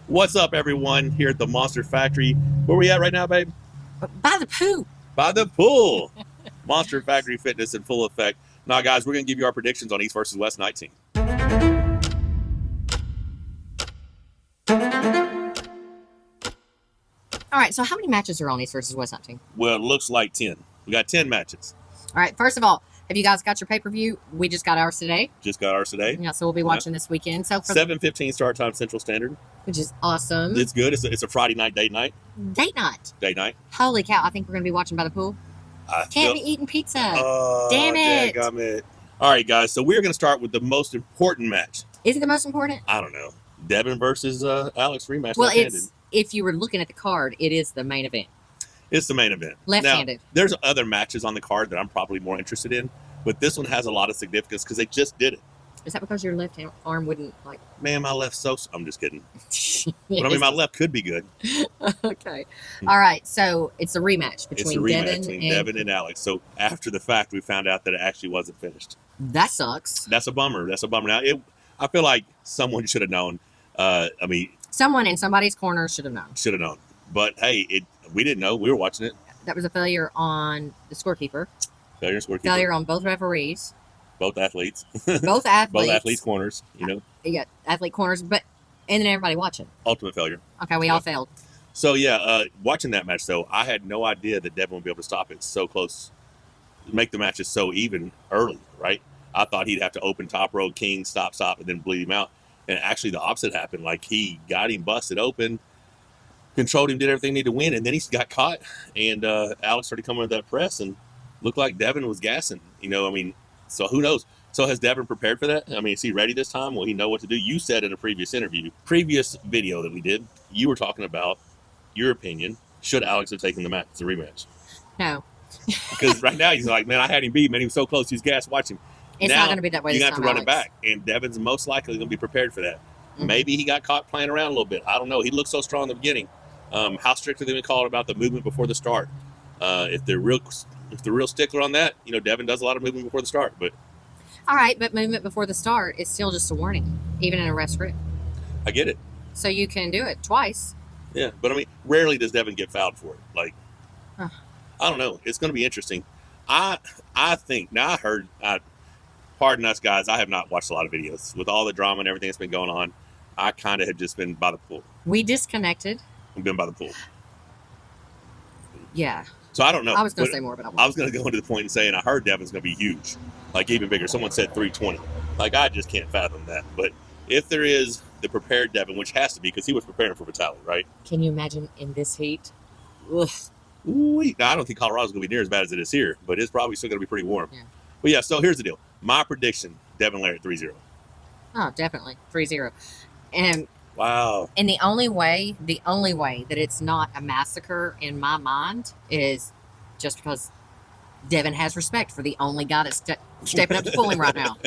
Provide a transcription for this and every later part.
What's up, everyone, here at the Monster Factory? Where we at right now, babe? By the pool. By the pool. Monster Factory Fitness in full effect. Now, guys, we're going to give you our predictions on East versus West 19. All right, so how many matches are on East versus West 19? Well, it looks like 10. We got 10 matches. All right, first of all, have you guys got your pay-per-view? We just got ours today. Just got ours today. Yeah, so we'll be watching this weekend. So 7:15 start time Central Standard. Which is awesome. It's good. It's a Friday night, date night. Date night. Date night. Holy cow, I think we're going to be watching by the pool. Can't be eating pizza. Damn it. All right, guys, so we're going to start with the most important match. Is it the most important? I don't know. Devon versus Alex rematch. Well, if you were looking at the card, it is the main event. It's the main event. Left-handed. Now, there's other matches on the card that I'm probably more interested in, but this one has a lot of significance because they just did it. Is that because your left arm wouldn't like? Man, my left I'm just kidding. But I mean, my left could be good. Okay. All right. So it's a rematch between Devon and Alex. So after the fact, we found out that it actually wasn't finished. That sucks. That's a bummer. Now, I feel like someone should have known. Someone in somebody's corner should have known. But hey, we didn't know. We were watching it. That was a failure on the scorekeeper. Failure on both referees. Both athletes. Both athletes corners, you know. Yeah, athlete corners, and then everybody watching. Ultimate failure. Okay, we all failed. So, watching that match, though, I had no idea that Devon would be able to stop it so close, make the matches so even early, right? I thought he'd have to open top row, king, stop, and then bleed him out. And actually, the opposite happened. Like, he got him busted open, controlled him, did everything he needed to win, and then he got caught. And Alex started coming with that press and looked like Devon was gassing. So who knows? So has Devon prepared for that? Is he ready this time? Will he know what to do? You said in a previous video that we did, you were talking about your opinion. Should Alex have taken the rematch? No. Because right now he's like, man, I had him beat, man. He was so close. He was gassed. Watch him. It's not going to be that way this time, you have to run it back. And Devon's most likely going to be prepared for that. Mm-hmm. Maybe he got caught playing around a little bit. I don't know. He looked so strong in the beginning. How strict are they going to call it about the movement before the start? If they're real stickler on that, Devon does a lot of movement before the start. But all right, but movement before the start is still just a warning, even in a ref script. I get it. So you can do it twice. Yeah, but rarely does Devon get fouled for it. I don't know. It's going to be interesting. I think now pardon us guys, I have not watched a lot of videos with all the drama and everything that's been going on. I kind of have just been by the pool. We disconnected. I've been by the pool. Yeah. So I don't know. I was going to say more, but I was going to go into the point and saying I heard Devon's going to be huge, like even bigger. Someone said 320. I just can't fathom that. But if there is the prepared Devon, which has to be because he was preparing for Vitaly, right? Can you imagine in this heat? Ugh. Now, I don't think Colorado's going to be near as bad as it is here, but it's probably still going to be pretty warm. Yeah. But yeah, so here's the deal. My prediction, Devon Larratt 3-0. Oh, definitely 3-0. And wow. And the only way that it's not a massacre in my mind is just because Devon has respect for the only guy that's stepping up to pull him right now.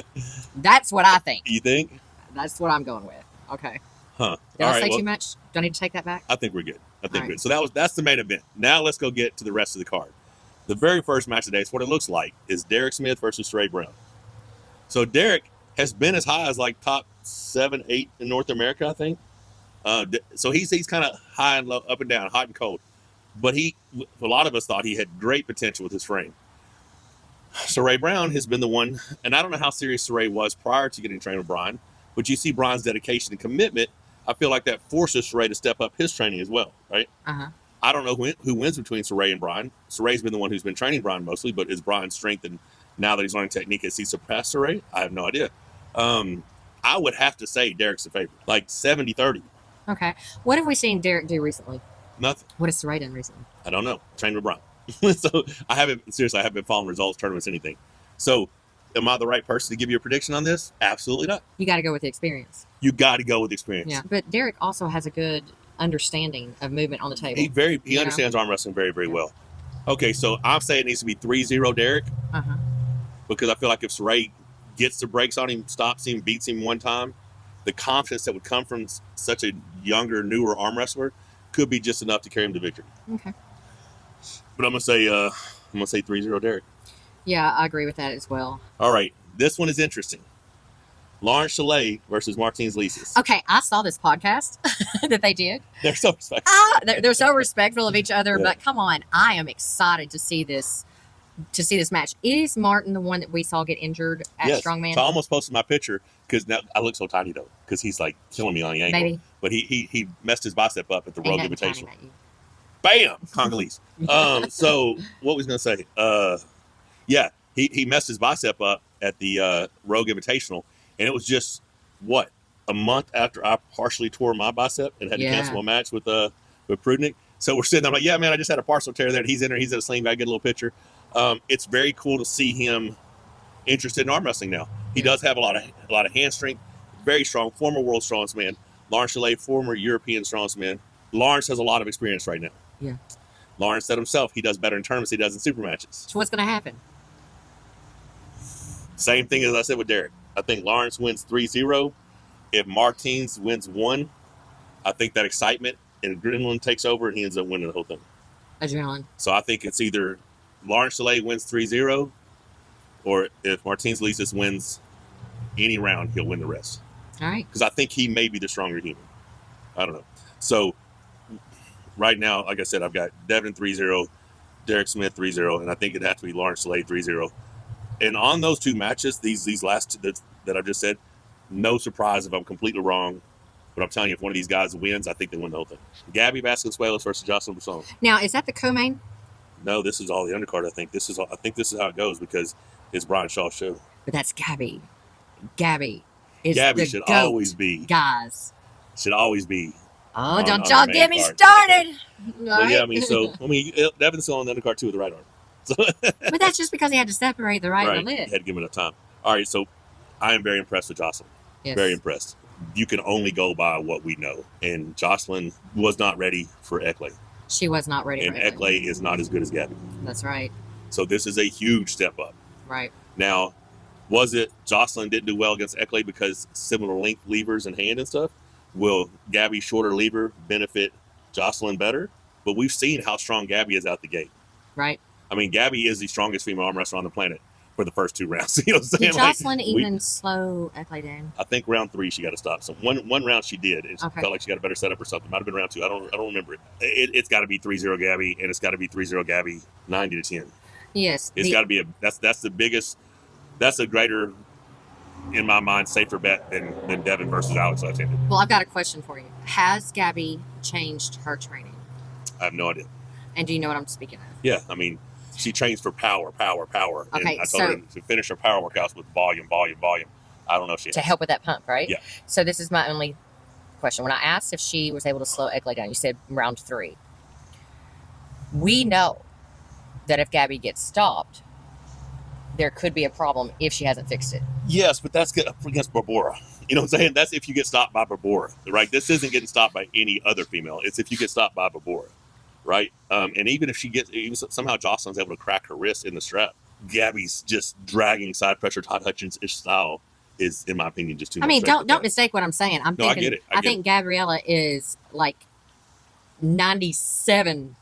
That's what I think. You think? That's what I'm going with. Okay. Huh. Did I say too much? Do I need to take that back? I think we're good. Good. So that's the main event. Now let's go get to the rest of the card. The very first match today, what it looks like, is Derek Smith versus Cire Brown. So Derek has been as high as top 7, 8 in North America, I think. So he's kind of high and low, up and down, hot and cold. But a lot of us thought he had great potential with his frame. Cire Brown has been the one, and I don't know how serious Cire was prior to getting trained with Brian, but you see Brian's dedication and commitment. I feel like that forces Cire to step up his training as well, right? Uh-huh. I don't know who wins between Cire and Brian. Cire's been the one who's been training Brian mostly, but is Brian's strengthened now that he's learning technique? Has he surpassed Cire? I have no idea. I would have to say Derek's a favorite, 70-30. Okay. What have we seen Derek do recently? Nothing. What has Cire done recently? I don't know. Trained with Brian. So I haven't been following results, tournaments, anything. So am I the right person to give you a prediction on this? Absolutely not. You got to go with the experience. You got to go with experience. Yeah. But Derek also has a good understanding of movement on the table. He understands arm wrestling very, very well. Okay, so I'm saying it needs to be 3-0 Derek. Uh-huh. Because I feel like if Cire gets the brakes on him, stops him, beats him one time, the confidence that would come from such a younger, newer arm wrestler could be just enough to carry him to victory. Okay. But I'm gonna say 3-0 Derek. Yeah, I agree with that as well. All right, this one is interesting. Lawrence Shahlaei versus Martins Licis. Okay, I saw this podcast that they did. They're so respectful. They're so respectful of each other, Yeah. but come on, I am excited to see this match. Is Martin the one that we saw get injured at Yes. Strongman? So I almost posted my picture because now I look so tiny though, because he's like killing me on the ankle. Maybe. But he messed his bicep up at the Ain't Rogue nothing tiny Invitational. about you. Bam, Congolese. So what was I gonna say? Yeah, he messed his bicep up at the Rogue Invitational, and it was just what, a month after I partially tore my bicep and had to cancel a match with Prudnik. So we're sitting there, I'm like, yeah, man, I just had a partial tear there. He's in there. He's in a sling. I get a little picture. It's very cool to see him interested in arm wrestling now. He does have a lot of hand strength. Very strong. Former world strongest man. Lawrence Shahlaei, former European strongest man. Lawrence has a lot of experience right now. Yeah. Lawrence said himself he does better in tournaments than he does in super matches. So what's going to happen? Same thing as I said with Derek. I think Lawrence wins 3-0. If Martins wins 1, I think that excitement and adrenaline takes over and he ends up winning the whole thing. Adrenaline. So I think it's either Lawrence Shahlaei wins 3-0, or if Martins Licis wins any round, he'll win the rest. All right. Because I think he may be the stronger human. I don't know. So right now, like I said, I've got Devon 3-0, Derek Smith 3-0, and I think it'd have to be Lawrence Shahlaei 3-0. And on those two matches, these last two that I've just said, no surprise if I'm completely wrong. But I'm telling you, if one of these guys wins, I think they win the whole thing. Gabby Vasconcelos versus Joselyne Brisson. Now, is that the co-main? No, this is all the undercard. I think this is how it goes because it's Brian Shaw's show. But that's Gabby. Gabby is Gabby the should goat, always be. guys. Should always be. Oh, on don't the y'all main get me card. started. Well, yeah, I mean, Devon's still on the undercard too with the right arm. So, But that's just because he had to separate the right and the He left. had to give him enough time. All right, so I am very impressed with Joselyne. Yes. Very impressed. You can only go by what we know. And Joselyne was not ready for Ekley. She was not ready And for it. Ekley is not as good as Gabby. That's right. So this is a huge step up. Right. Now, was it Joselyne didn't do well against Ekley because similar length levers and hand and stuff? Will Gabby's shorter lever benefit Joselyne better? But we've seen how strong Gabby is out the gate. Right. I mean, Gabby is the strongest female arm wrestler on the planet for the first 2 rounds. You know what I'm saying? Did Joselyne even slow Ekley down? I think round 3 she got to stop. So one round she did. It Okay. felt like she got a better setup or something. Might have been round 2. I don't remember it. It's got to be 3-0 Gabby, and it's got to be 3-0 Gabby 90-10. Yes. It's got to be that's the biggest. That's a greater, in my mind, safer bet than Devon versus Alex left-handed. Well, I've got a question for you. Has Gabby changed her training? I have no idea. And do you know what I'm speaking of? Yeah, I mean, she trains for power. Okay, and I told her to finish her power workouts with volume. I don't know if she To has. help with that pump, right? Yeah. So this is my only question. When I asked if she was able to slow Ekley down, you said round 3. We know that if Gabby gets stopped, there could be a problem if she hasn't fixed it. Yes, but that's against Barbora. You know what I'm saying? That's if you get stopped by Barbora, right? This isn't getting stopped by any other female. It's if you get stopped by Barbora, right? And even if somehow Joselyne's able to crack her wrist in the strap, Gabby's just dragging side pressure Todd Hutchings-ish style is, in my opinion, just too much. I mean, don't mistake what I'm saying. I'm No, I thinking. get it. I get think Gabriella is like 97%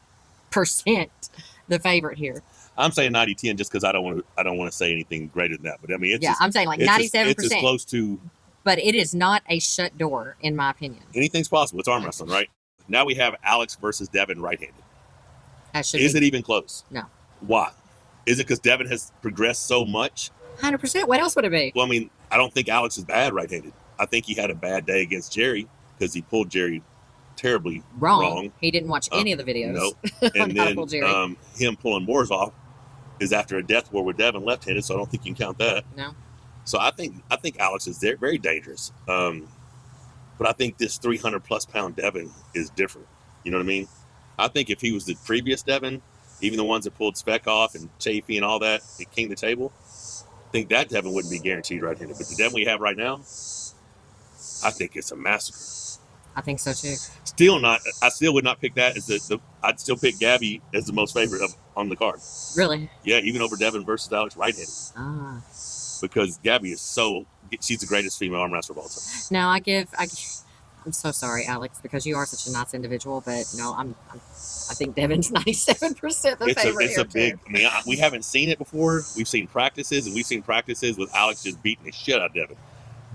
the favorite here. I'm saying 90-10 just because I don't want to say anything greater than that. But I mean, I'm saying like 97%. It's as close to. But it is not a shut door, in my opinion. Anything's possible. It's arm wrestling, right? Now we have Alex versus Devon right-handed. Is it even close? No. Why? Is it because Devon has progressed so much? 100%. What else would it be? Well, I mean, I don't think Alex is bad right-handed. I think he had a bad day against Jerry because he pulled Jerry terribly wrong. He didn't watch any of the videos. No. And then him pulling Moore's off is after a death war with Devon left-handed, so I don't think you can count that. No. So I think Alex is very dangerous. But I think this 300-plus pound Devon is different. You know what I mean? I think if he was the previous Devon, even the ones that pulled Speck off and Chaffee and all that, at King the Table, I think that Devon wouldn't be guaranteed right-handed. But the Devon we have right now, I think it's a massacre. I think so too. I still would not pick that as I'd still pick Gabby as the most favorite on the card. Really? Yeah, even over Devon versus Alex right-handed. Ah. Because Gabby she's the greatest female arm wrestler of all time. No, I'm so sorry, Alex, because you are such a nice individual, but no, I think Devon's 97% the favorite. It's a big. I mean, we haven't seen it before. We've seen practices, and we've seen practices with Alex just beating the shit out of Devon.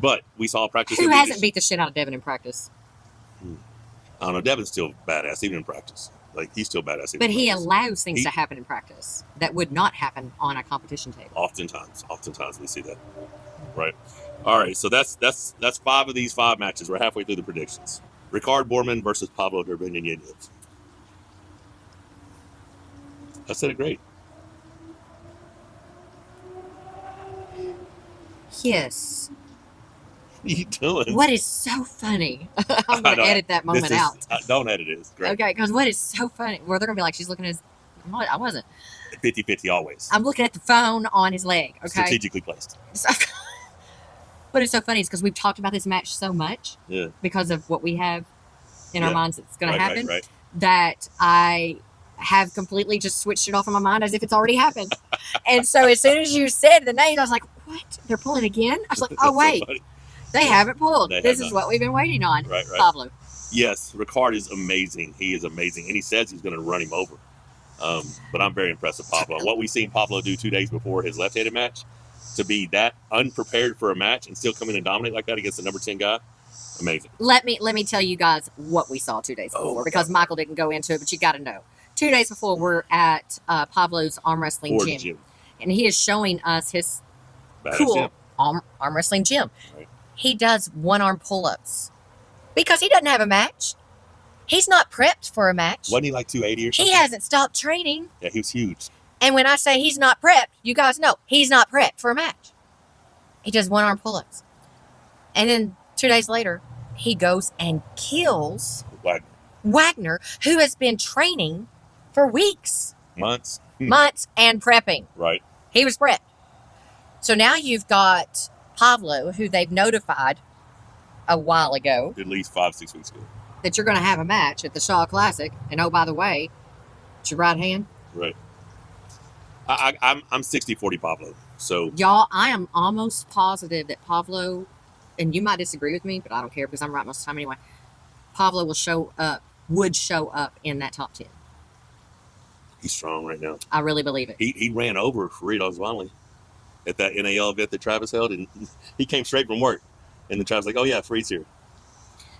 But we saw practice. Who hasn't beat the shit out of Devon in practice? I don't know. Devon's still badass, even in practice. Like, he's still badass. But he allows things to happen in practice that would not happen on a competition table. Oftentimes we see that. Right. All right. So that's 5 of these 5 matches. We're halfway through the predictions. Ricard Bornman versus Pablo Derbedyenyev. I said it great. Yes. What are you doing? What is so funny? I'm going to edit that moment out. Don't edit it. It's great. Okay, because what is so funny? Well, they're going to be like, she's looking at his... I wasn't. 50-50 always. I'm looking at the phone on his leg, okay? Strategically placed. What is so funny is because we've talked about this match so much. Yeah. Because of what we have in our minds that's going to happen. Right. That I have completely just switched it off in my mind as if it's already happened. And so as soon as you said the names, I was like, what? They're pulling again? I was like, oh, wait. So they haven't pulled. They this have is not. what we've been waiting on. Right. Pablo. Yes, Ricard is amazing. He is amazing. And he says he's going to run him over. But I'm very impressed with Pablo. What we've seen Pablo do 2 days before his left-handed match, to be that unprepared for a match and still come in and dominate like that against the number 10 guy, amazing. Let me tell you guys what we saw 2 days before, because Michael didn't go into it, but you got to know. 2 days before, we're at Pablo's arm wrestling gym. And he is showing us his cool arm wrestling gym. Right. He does one-arm pull-ups because he doesn't have a match. He's not prepped for a match. Wasn't he like 280 or something? He hasn't stopped training. Yeah, he was huge. And when I say he's not prepped, you guys know he's not prepped for a match. He does one-arm pull-ups. And then 2 days later, he goes and kills Wagner, who has been training for weeks. Months And prepping. Right. He was prepped. So now you've got Pablo, who they've notified a while ago. At least 5-6 weeks ago. That you're going to have a match at the Shaw Classic. And oh, by the way, it's your right hand. Right. I'm 60-40 Pablo. So y'all, I am almost positive that Pablo, and you might disagree with me, but I don't care because I'm right most of the time anyway. Pablo would show up in that top 10. He's strong right now. I really believe it. He ran over Riekerd finally at that NAL event that Travis held, and he came straight from work. And then Travis was like, oh yeah, Freed's here.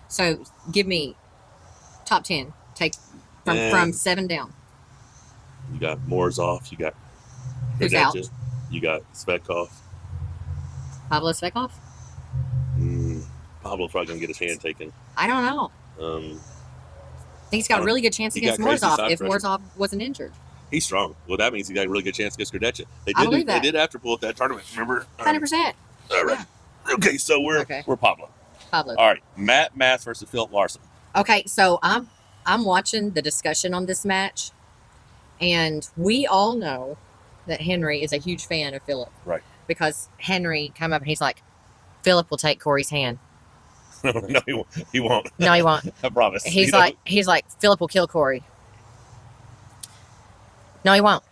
So give me top 10. Take from 7 down. You got Morozov. You got Who's out? You got Svetkov. Pablo Svetkov? Pablo's probably going to get his hand taken. I don't know. I think he's got a really good chance against Morozov if Morozov wasn't injured. He's strong. Well, that means he got a really good chance against Kurdecha. They did after pull at that tournament, remember? 100%. All right. Yeah. Okay, so we're Pablo. Pablo. All right, Matt Mass versus Filip Larsson. Okay, so I'm watching the discussion on this match, and we all know that Henry is a huge fan of Filip. Right. Because Henry came up and he's like, Filip will take Corey's hand. No, he won't. No, he won't. I promise. He's like, Filip will kill Corey. No, he won't.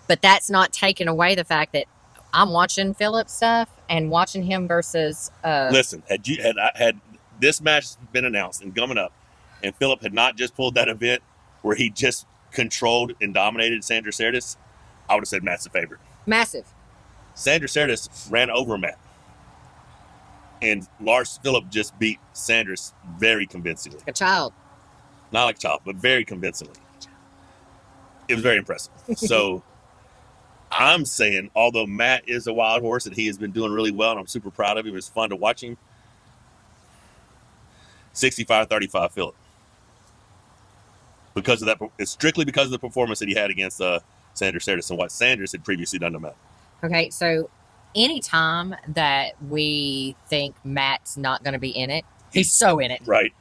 But that's not taking away the fact that I'm watching Filip stuff and watching him versus. Listen, had this match been announced and coming up, and Filip had not just pulled that event where he just controlled and dominated Sandra Cerdas, I would have said Matt's the favorite. Massive. Sandra Cerdas ran over Matt. And Filip just beat Sanders very convincingly. Like a child. Not like a child, but very convincingly. It was very impressive. So I'm saying, although Matt is a wild horse and he has been doing really well, and I'm super proud of him, it's fun to watch him, 65-35 Filip. Because of that, it's strictly because of the performance that he had against Sandra Cerdas and what Sanders had previously done to Matt. Okay, so anytime that we think Matt's not going to be in it, he's so in it. Right.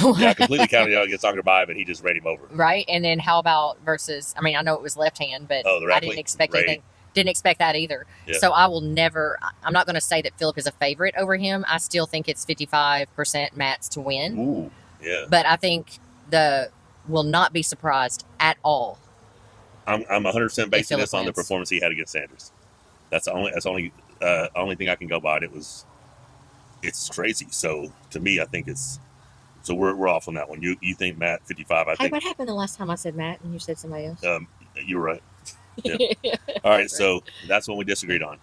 Yeah, I completely counted out against Sangrebayev, and he just ran him over. Right, and then how about versus, I mean, I know it was left hand, but I didn't expect anything. Didn't expect that either. Yeah. So I'm not going to say that Filip is a favorite over him. I still think it's 55% Matt's to win. Ooh, yeah. But I think will not be surprised at all. I'm 100% basing this on the performance he had against Sanders. That's the only thing I can go by. It's crazy. So to me, I think so we're off on that one. You think Matt 55? I think. What happened the last time I said Matt and you said somebody else? You're right. Yeah. All right, so that's what we disagreed on.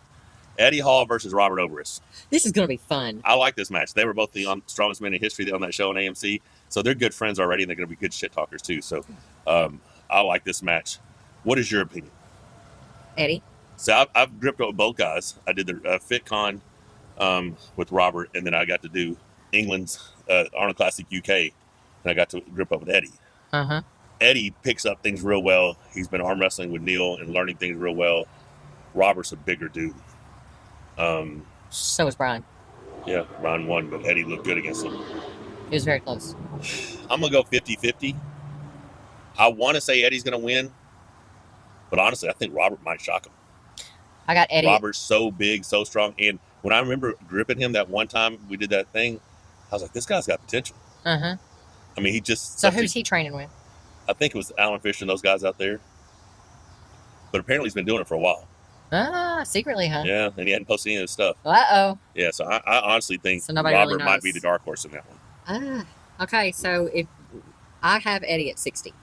Eddie Hall versus Robert Oberst. This is going to be fun. I like this match. They were both the strongest men in history on that show on AMC. So they're good friends already, and they're going to be good shit talkers too. So I like this match. What is your opinion? Eddie? So I've gripped up with both guys. I did the FitCon with Robert, and then I got to do England's Arnold Classic UK, and I got to grip up with Eddie. Uh-huh. Eddie picks up things real well. He's been arm wrestling with Neil and learning things real well. Robert's a bigger dude. So is Brian. Yeah, Brian won, but Eddie looked good against him. It was very close. I'm going to go 50-50. I want to say Eddie's going to win, but honestly, I think Robert might shock him. I got Eddie. Robert's so big, so strong. And when I remember gripping him that one time we did that thing, I was like, this guy's got potential. Uh-huh. I mean, he just... So who's he training with? I think it was Alan Fisher and those guys out there. But apparently he's been doing it for a while. Ah, secretly, huh? Yeah, and he hadn't posted any of his stuff. Uh-oh. Yeah, so I honestly think So nobody Robert really knows. might be the dark horse in that one. Okay, so if I have Eddie at 60.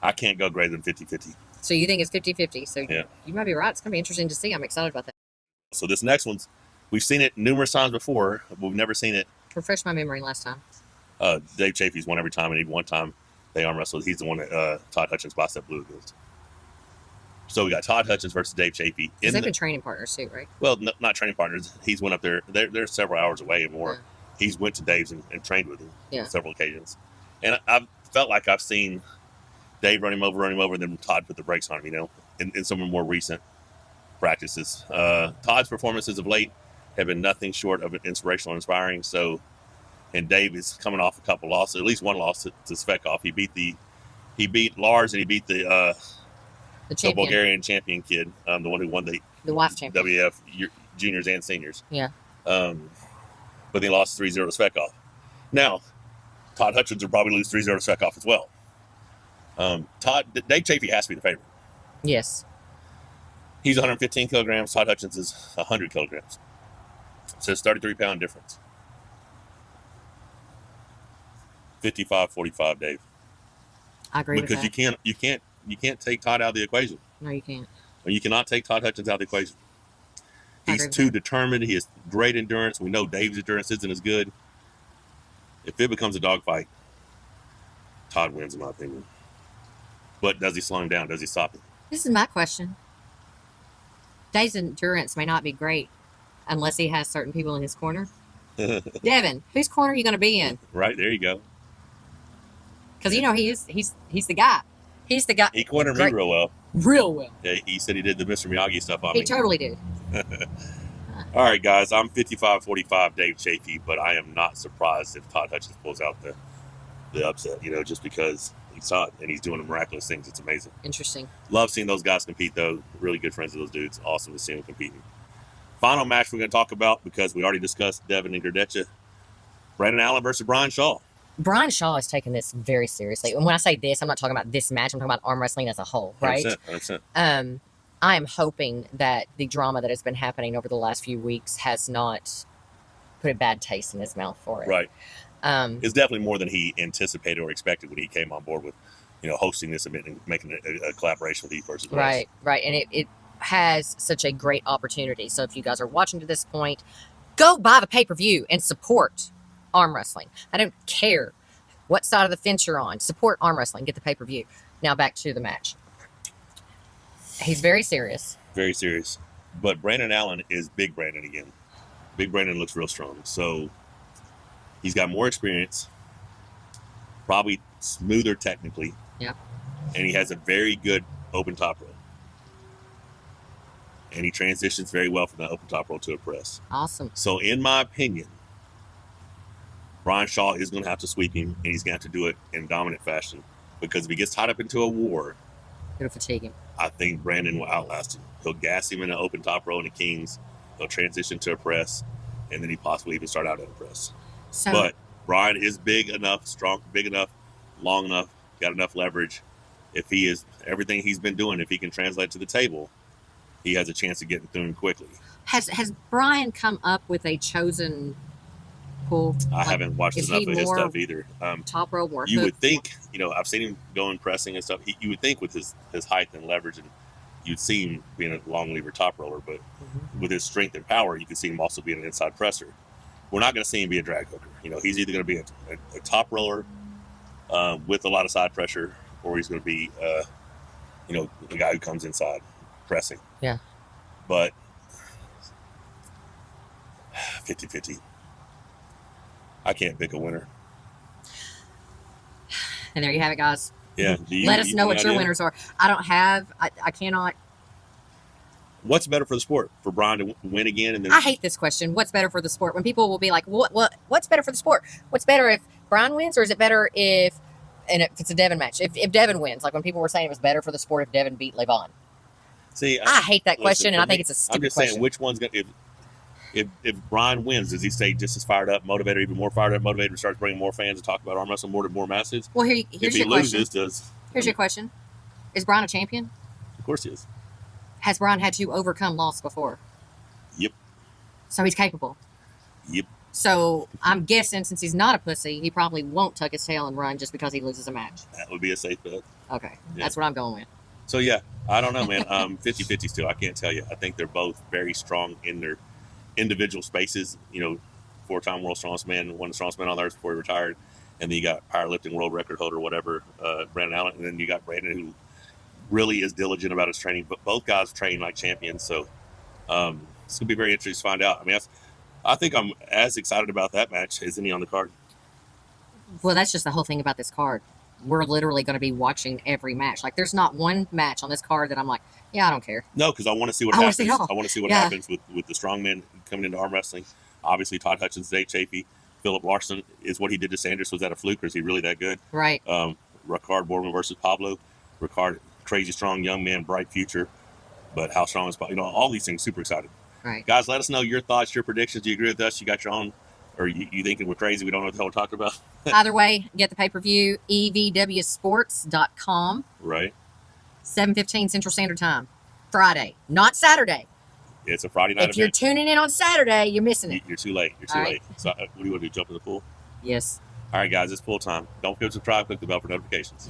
I can't go greater than 50-50. So you think it's 50-50. So yeah. You might be right. It's going to be interesting to see. I'm excited about that. So this next one's, we've seen it numerous times before, but we've never seen it. Refresh my memory last time. Dave Chaffee's won every time, and even one time they arm wrestled. He's the one that Todd Hutchings bicep blew against. So we got Todd Hutchings versus Dave Chaffee. They've been training partners too, right? Well, not training partners. He's went up there. They're several hours away and more. Yeah. He's went to Dave's and trained with him on several occasions. And I've felt like I've seen Dave run him over, and then Todd put the brakes on him, in some of the more recent practices. Todd's performances of late have been nothing short of inspirational and inspiring. So, and Dave is coming off a couple losses, at least one loss to Svekov. He beat Lars, and he beat the Bulgarian champion kid, the one who won the WIFE champion. WF juniors and seniors. Yeah. But they lost 3-0 to Svekov. Now, Todd Hutchings will probably lose 3-0 to Svekov as well. Dave Chaffee has to be the favorite. Yes. He's 115 kilograms. Todd Hutchings is 100 kilograms. So it's 33-pound difference. 55-45, Dave. I agree because with that. you can't take Todd out of the equation. No, you can't. You cannot take Todd Hutchings out of the equation. He's too determined. He has great endurance. We know Dave's endurance isn't as good. If it becomes a dogfight, Todd wins, in my opinion. But does he slow him down? Does he stop him? This is my question. Dave's endurance may not be great unless he has certain people in his corner. Devon, whose corner are you going to be in? Right, there you go. Because he's the guy. He's the guy. He cornered me real well. Real well. Yeah, he said he did the Mr. Miyagi stuff on me. He totally did. All right, guys, I'm 55-45 Dave Chaffee, but I am not surprised if Todd Hutchings pulls out the upset, just because he's Todd and he's doing miraculous things. It's amazing. Interesting. Love seeing those guys compete, though. Really good friends of those dudes. Awesome to see them competing. Final match we're going to talk about, because we already discussed Devon and Kurdecha. Brandon Allen versus Brian Shaw. Brian Shaw is taking this very seriously. And when I say this, I'm not talking about this match. I'm talking about arm wrestling as a whole, right? 100%. I am hoping that the drama that has been happening over the last few weeks has not put a bad taste in his mouth for it. Right. It's definitely more than he anticipated or expected when he came on board with, hosting this event and making a collaboration with E versus West. Right. And it has such a great opportunity. So if you guys are watching to this point, go buy the pay-per-view and support arm wrestling. I don't care what side of the fence you're on. Support arm wrestling. Get the pay-per-view. Now back to the match. He's very serious. Very serious. But Brandon Allen is Big Brandon again. Big Brandon looks real strong. So he's got more experience. Probably smoother technically. Yeah. And he has a very good open top roll. And he transitions very well from that open top roll to a press. Awesome. So in my opinion, Brian Shaw is going to have to sweep him, and he's going to have to do it in dominant fashion. Because if he gets tied up into a war, it'll fatigue him. I think Brandon will outlast him. He'll gas him in an open top row in the Kings. He'll transition to a press, and then he possibly even start out at a press. But Brian is big enough, strong, big enough, long enough, got enough leverage. If he is everything he's been doing, if he can translate to the table, he has a chance of getting through him quickly. Has Brian come up with a chosen pull? I haven't watched enough of his stuff either. Top row more. You would think, I've seen him going pressing and stuff. You would think with his height and leverage, and you'd see him being a long lever top roller, but with his strength and power, you can see him also being an inside presser. We're not going to see him be a drag hooker. He's either going to be a top roller with a lot of side pressure, or he's going to be, the guy who comes inside pressing. Yeah. But 50-50. I can't pick a winner. And there you have it, guys. Yeah. Let us know what your winners are. I cannot. What's better for the sport? For Brian to win again? And then I hate this question. What's better for the sport? When people will be like, what's better for the sport? What's better if Brian wins, or is it better if it's a Devon match? If Devon wins, like when people were saying it was better for the sport if Devon beat Levon. See, I hate that question, and I think it's a stupid question. I'm just saying, which one's going to... If Brian wins, does he stay just as fired up, motivated, even more fired up, motivated, and starts bringing more fans to talk about arm wrestling more to more masses? Well, here's if he your loses, question. Here's your question. Is Brian a champion? Of course he is. Has Brian had to overcome loss before? Yep. So he's capable? Yep. So I'm guessing since he's not a pussy, he probably won't tuck his tail and run just because he loses a match. That would be a safe bet. Okay. Yeah. That's what I'm going with. So, yeah, I don't know, man. 50-50 still. I can't tell you. I think they're both very strong in their individual spaces. 4-time world strongest man, won the strongest man on the earth before he retired. And then you got powerlifting world record holder, whatever, Brandon Allen. And then you got Brandon, who really is diligent about his training. But both guys train like champions. So it's going to be very interesting to find out. I mean, I think I'm as excited about that match as any on the card. Well, that's just the whole thing about this card. We're literally going to be watching every match. Like, there's not one match on this card that I'm like, yeah, I don't care. No, because I want to see what happens. I want to see what happens with the strongman coming into arm wrestling. Obviously, Todd Hutchings, Dave Chaffee, Filip Larsson. Is what he did to Sanders, was that a fluke, or is he really that good? Right. Ricard, Bornman versus Pablo. Ricard, crazy strong young man, bright future, but how strong is Pablo? All these things, super excited. Right. Guys, let us know your thoughts, your predictions. Do you agree with us? You got your own, or you thinking we're crazy? We don't know what the hell we're talking about. Either way, get the pay-per-view, EvWsports.com. Right. 7:15 Central Standard Time. Friday, not Saturday. It's a Friday night If you're tuning in on Saturday, you're missing it. You're too late. You're too late. So what do you want to do, jump in the pool? Yes. All right, guys, it's pool time. Don't forget to subscribe, click the bell for notifications.